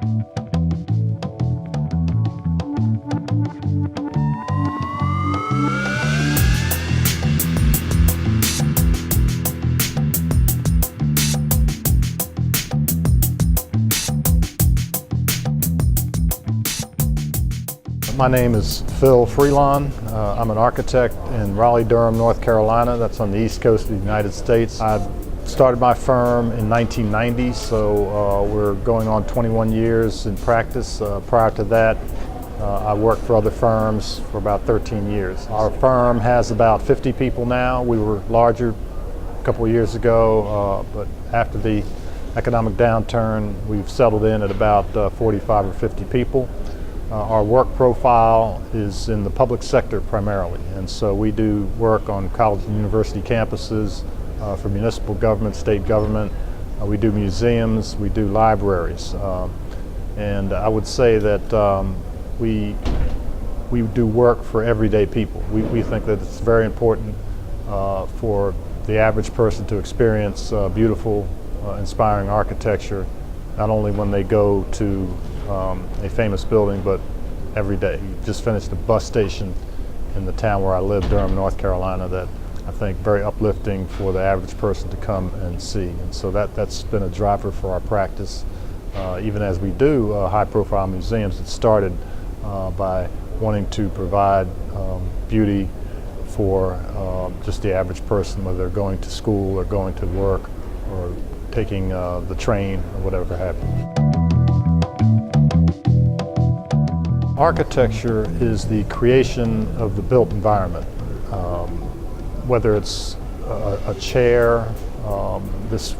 My name is Phil Freelon. I'm an architect in Raleigh-Durham, North Carolina. That's on the east coast of the United States. I started my firm in 1990, so we're going on 21 years in practice. Prior to that, I worked for other firms for about 13 years. Our firm has about 50 people now. We were larger a couple of years ago, but after the economic downturn, we've settled in at about 45 or 50 people. Our work profile is in the public sector primarily, and so we do work on college and university campuses for municipal government, state government. We do museums, we do libraries, and I would say that we do work for everyday people. We think that it's very important for the average person to experience beautiful, inspiring architecture, not only when they go to a famous building, but every day. Just finished a bus station in the town where I live, Durham, North Carolina, that I think very uplifting for the average person to come and see. And so that's been a driver for our practice. Even as we do high-profile museums, it started by wanting to provide beauty for just the average person, whether they're going to school or going to work or taking the train or whatever have you. Architecture is the creation of the built environment. Whether it's a chair, this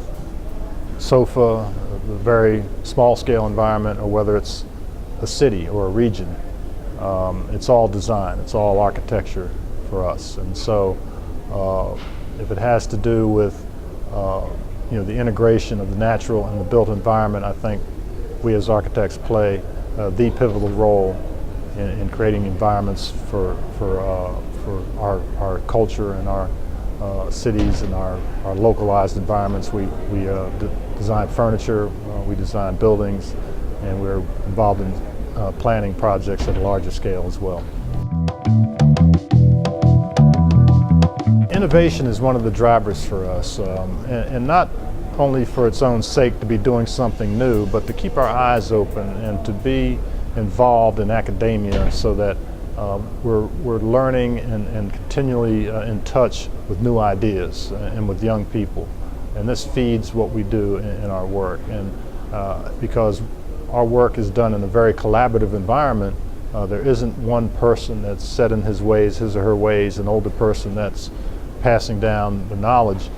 sofa, a very small scale environment, or whether it's a city or a region, it's all design, it's all architecture for us. And so if it has to do with the integration of the natural and the built environment, I think we as architects play the pivotal role in creating environments for our culture and our cities and our localized environments. We design furniture, we design buildings, and we're involved in planning projects at a larger scale as well. Innovation is one of the drivers for us, and not only for its own sake to be doing something new, but to keep our eyes open and to be involved in academia so that we're learning and continually in touch with new ideas and with young people. And this feeds what we do in our work. And because our work is done in a very collaborative environment, there isn't one person that's set in his or her ways, an older person that's passing down the knowledge.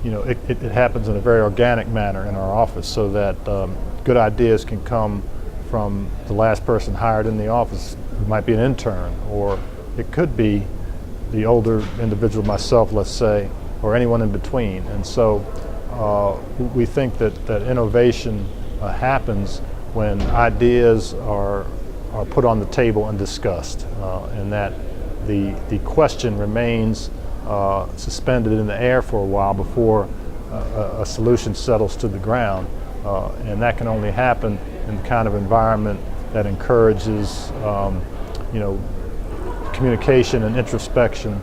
It happens in a very organic manner in our office, so that good ideas can come from the last person hired in the office, who might be an intern, or it could be the older individual, myself, let's say, or anyone in between. And so we think that innovation happens when ideas are put on the table and discussed, and that the question remains suspended in the air for a while before a solution settles to the ground, and that can only happen in the kind of environment that encourages communication and introspection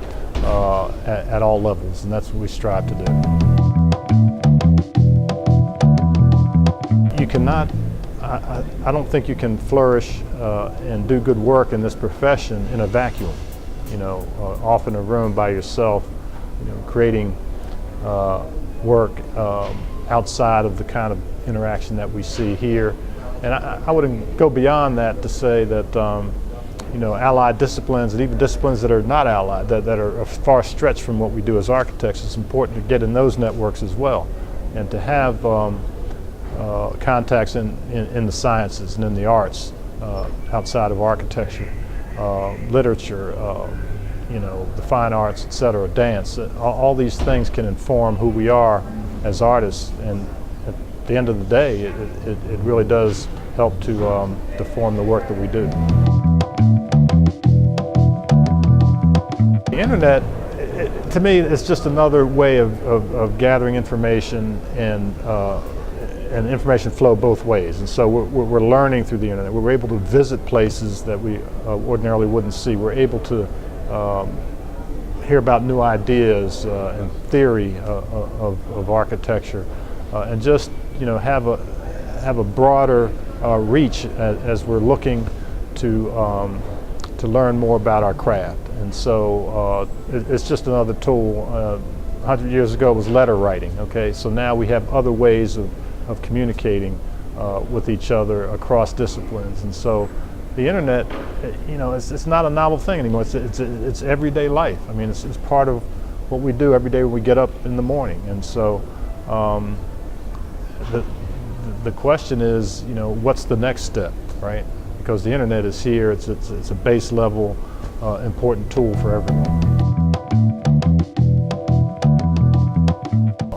at all levels, and that's what we strive to do. You cannot, I don't think you can flourish and do good work in this profession in a vacuum. Off in a room by yourself, creating work outside of the kind of interaction that we see here. And I wouldn't go beyond that to say that allied disciplines, and even disciplines that are not allied, that are far stretched from what we do as architects, it's important to get in those networks as well, and to have contacts in the sciences and in the arts outside of architecture, literature, the fine arts, etc., dance. All these things can inform who we are as artists, and at the end of the day, it really does help to form the work that we do. The internet, to me, is just another way of gathering information, and and information flow both ways. And so we're learning through the internet. We're able to visit places that we ordinarily wouldn't see. We're able to hear about new ideas and theory of architecture, and just have a broader reach as we're looking to learn more about our craft. And so it's just another tool. 100 years ago it was letter writing. Okay, so now we have other ways of communicating with each other across disciplines. And so the internet, it's not a novel thing anymore. It's everyday life. I mean, it's part of what we do every day when we get up in the morning. And so the question is, what's the next step, right? Because the internet is here. It's a base level important tool for everyone.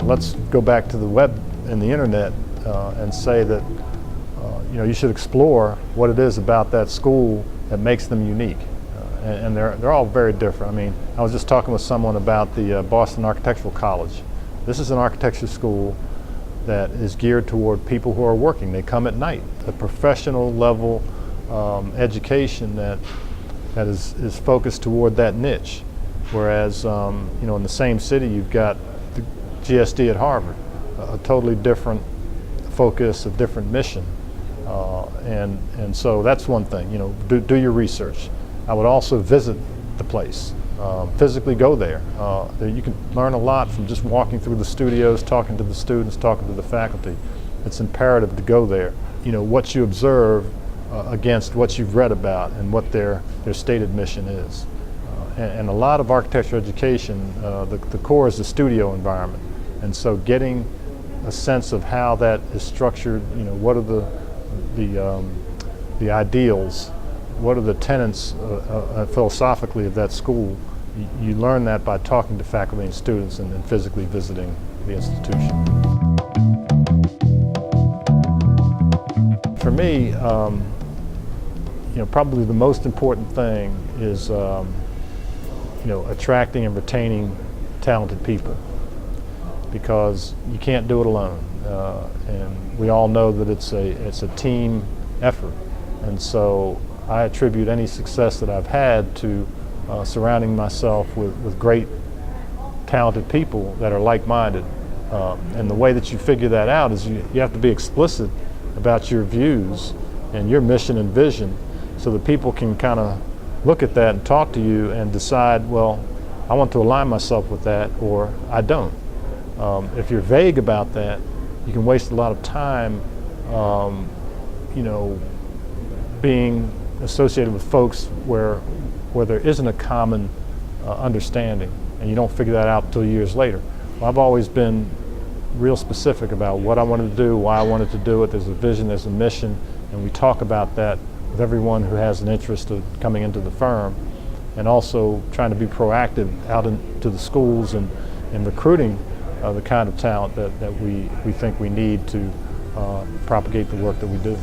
Let's go back to the web and the internet and say that you should explore what it is about that school that makes them unique, and they're all very different. I mean, I was just talking with someone about the Boston Architectural College. This is an architecture school that is geared toward people who are working. They come at night. A professional level education that is focused toward that niche. Whereas in the same city you've got the GSD at Harvard, a totally different focus, a different mission. And so that's one thing, do your research. I would also visit the place, physically go there. You can learn a lot from just walking through the studios, talking to the students, talking to the faculty. It's imperative to go there. What you observe against what you've read about and what their stated mission is. And a lot of architecture education, the core is the studio environment. And so getting a sense of how that is structured, what are the ideals, what are the tenets philosophically of that school. You learn that by talking to faculty and students and then physically visiting the institution. For me, probably the most important thing is attracting and retaining talented people, because you can't do it alone. And we all know that it's a team effort. And so I attribute any success that I've had to surrounding myself with great talented people that are like-minded. And the way that you figure that out is you have to be explicit about your views and your mission and vision, so that people can kind of look at that and talk to you and decide, well, I want to align myself with that, or I don't. If you're vague about that, you can waste a lot of time being associated with folks where there isn't a common understanding, and you don't figure that out until years later. Well, I've always been real specific about what I wanted to do, why I wanted to do it. There's a vision, there's a mission, and we talk about that with everyone who has an interest of coming into the firm, and also trying to be proactive out into the schools and recruiting the kind of talent that we think we need to propagate the work that we do.